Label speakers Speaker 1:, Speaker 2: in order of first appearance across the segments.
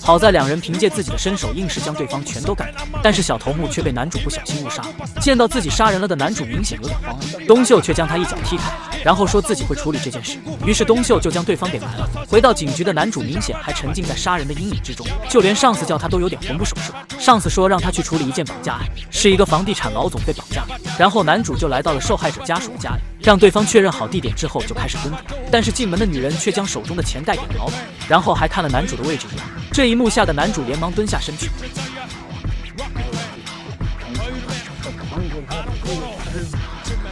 Speaker 1: 好在两人凭借自己的身手，硬是将对方全都干掉。但是小头目却被男主不小心误杀了。见到自己杀人了的男主，明显有点慌了。东秀却将他一脚踢开，然后说自己会处理这件事。于是东秀就将对方给埋了。回到警局的男主明显还沉浸在杀人的阴影之中，就连上司叫他都有点魂不守舍。上司说让他去处理一件绑架案，是一个房地产老总被绑架。然后男主就来到了受害者家属的家里，让对方确认好地点之后就开始蹲点。但是进门的女人却将手中的钱带给了老板，然后还看了男主的位置一样。这一幕吓得男主连忙蹲下身去。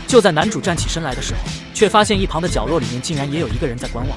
Speaker 1: 就在男主站起身来的时候，却发现一旁的角落里面竟然也有一个人在观望。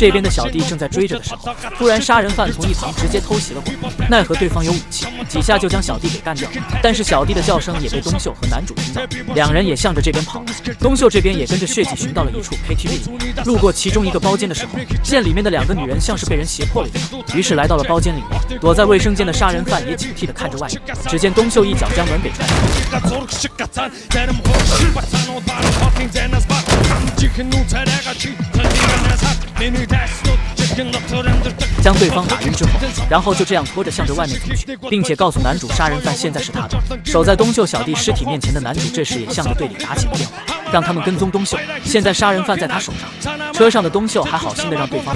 Speaker 1: 这边的小弟正在追着的时候，突然杀人犯从一旁直接偷袭了过来，奈何对方有武器，几下就将小弟给干掉了。但是小弟的叫声也被东秀和男主听到，两人也向着这边跑来。东秀这边也跟着血迹寻到了一处 KTV， 路过其中一个包间的时候，见里面的2个女人像是被人胁迫了一样，于是来到了包间里面。躲在卫生间的杀人犯也警惕地看着外面，只见东秀一脚将门给踹开。将对方打晕之后，然后就这样拖着向着外面走去，并且告诉男主杀人犯现在是他的。守在东秀小弟尸体面前的男主这时也向着队里打起了电话，让他们跟踪东秀。现在杀人犯在他手上，车上的东秀还好心的让对方。